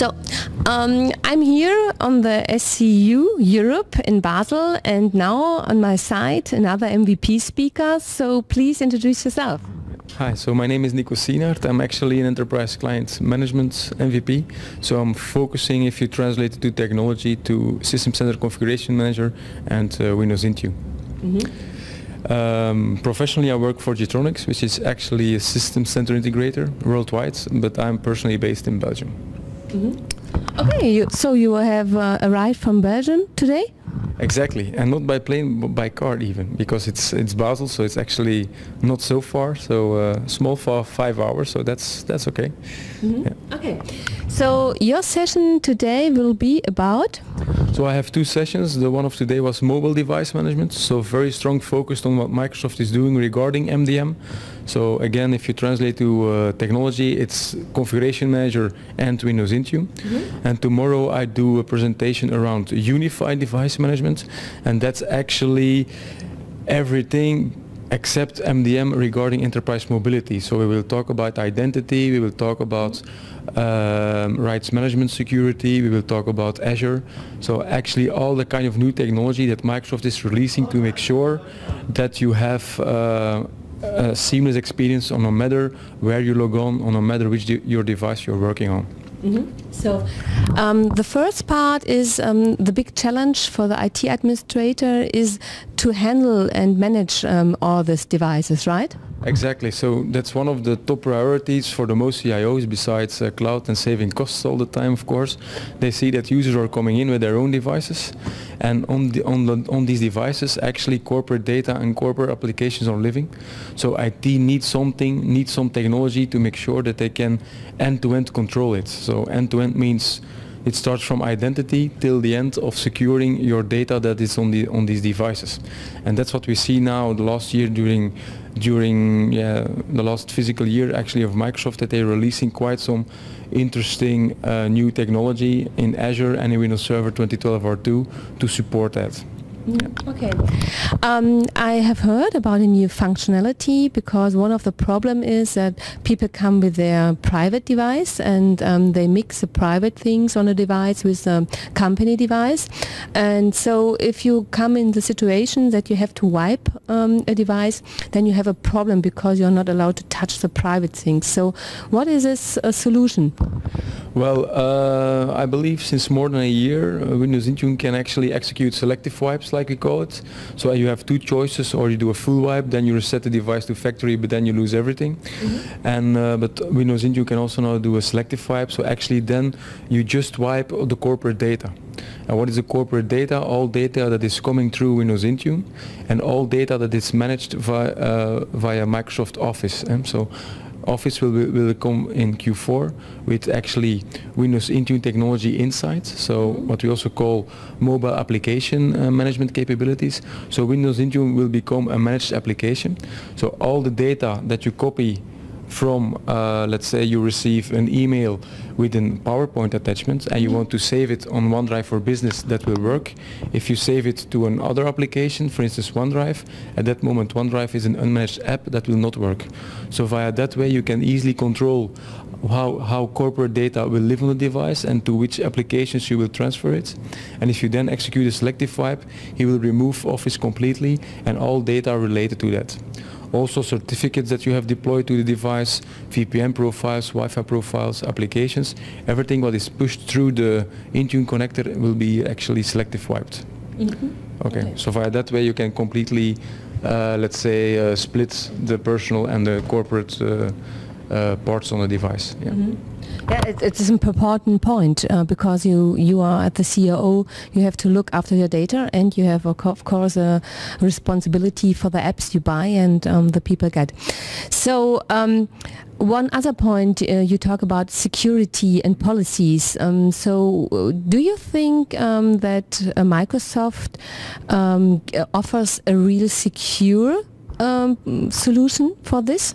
So I'm here on the SCU Europe in Basel, and now on my side another MVP speaker, so please introduce yourself. Hi, so my name is Nico Sienaert. I'm actually an enterprise client management MVP. So I'm focusing, if you translate it to technology, to System Center Configuration Manager and Windows Intune. Professionally I work for Getronics, which is actually a system center integrator worldwide, but I'm personally based in Belgium. Okay, so you have arrived from Belgium today? Exactly, and not by plane, but by car even, because it's Basel, so it's actually not so far. So small for 5 hours, so that's okay. Yeah. Okay, so your session today will be about? So I have two sessions. The one of today was mobile device management, so very strong focused on what Microsoft is doing regarding MDM. So again, if you translate to technology, it's Configuration Manager and Windows Intune. And tomorrow I do a presentation around unified device management, and that's actually everything except MDM regarding enterprise mobility. So we will talk about identity, we will talk about rights management security, we will talk about Azure. So actually all the kind of new technology that Microsoft is releasing to make sure that you have a seamless experience on no matter where you log on no matter which your device you're working on. So the first part is the big challenge for the IT administrator is to handle and manage all these devices, right? Exactly, so that's one of the top priorities for the most CIOs, besides cloud and saving costs all the time, of course. They see that users are coming in with their own devices, and on these devices actually corporate data and corporate applications are living. So IT needs some technology to make sure that they can end-to-end control it. So end-to-end means it starts from identity till the end of securing your data that is on these devices, and that's what we see now the last year during the last fiscal year actually of Microsoft, that they're releasing quite some interesting new technology in Azure and in Windows Server 2012 R2 to support that. Okay. I have heard about a new functionality, because one of the problem is that people come with their private device and they mix the private things on a device with a company device, and so if you come in the situation that you have to wipe a device, then you have a problem because you're not allowed to touch the private things. So what is this solution? Well, I believe since more than a year Windows Intune can actually execute selective wipes, like we call it. So you have two choices: or you do a full wipe, then you reset the device to factory, but then you lose everything. And but Windows Intune can also now do a selective wipe, so actually then you just wipe the corporate data. And what is the corporate data? All data that is coming through Windows Intune, and all data that is managed via Microsoft Office. So Office will come in Q4 with actually Windows Intune technology inside, so what we also call mobile application management capabilities. So Windows Intune will become a managed application, so all the data that you copy from, let's say you receive an email with a PowerPoint attachment and you want to save it on OneDrive for Business, that will work. If you save it to another application, for instance OneDrive, at that moment OneDrive is an unmanaged app, that will not work. So via that way you can easily control how corporate data will live on the device and to which applications you will transfer it. And if you then execute a selective wipe, he will remove Office completely and all data related to that. Also certificates that you have deployed to the device, VPN profiles, Wi-Fi profiles, applications, everything what is pushed through the Intune connector will be actually selective wiped. Okay, so via that way you can completely, let's say, split the personal and the corporate parts on the device. Yeah, it's an important point, because you are at the CIO, you have to look after your data, and you have of course a responsibility for the apps you buy and the people get. So one other point, you talk about security and policies. So do you think that Microsoft offers a real secure solution for this?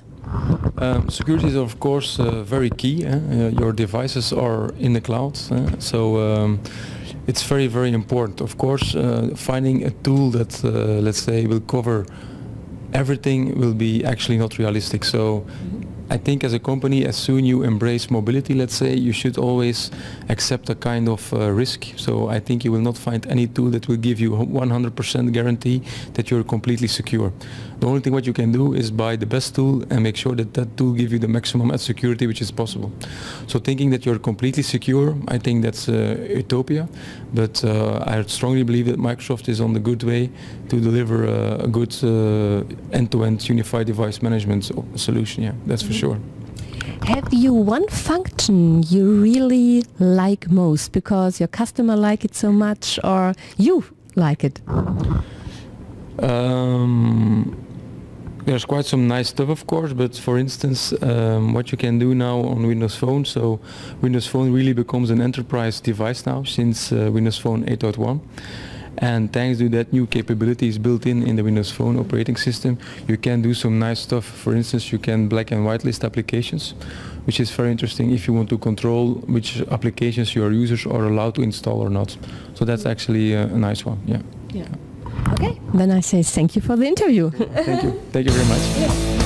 Security is of course very key. Your devices are in the cloud, so it's very, very important. Of course, finding a tool that, let's say, will cover everything will be actually not realistic. So I think as a company, as soon you embrace mobility, let's say, you should always accept a kind of risk. So I think you will not find any tool that will give you 100% guarantee that you're completely secure. The only thing what you can do is buy the best tool and make sure that that tool gives you the maximum security which is possible. So thinking that you're completely secure, I think that's utopia. But I strongly believe that Microsoft is on the good way to deliver a good end-to-end unified device management solution. Yeah, that's for sure. Have you one function you really like most because your customer like it so much or you like it? There's quite some nice stuff, of course, but for instance, what you can do now on Windows Phone, so Windows Phone really becomes an enterprise device now since Windows Phone 8.1. And thanks to that new capabilities built in the Windows Phone operating system, you can do some nice stuff. For instance, you can black and white list applications, which is very interesting if you want to control which applications your users are allowed to install or not. So that's actually a nice one. Yeah. Okay, then I say thank you for the interview. Thank you very much.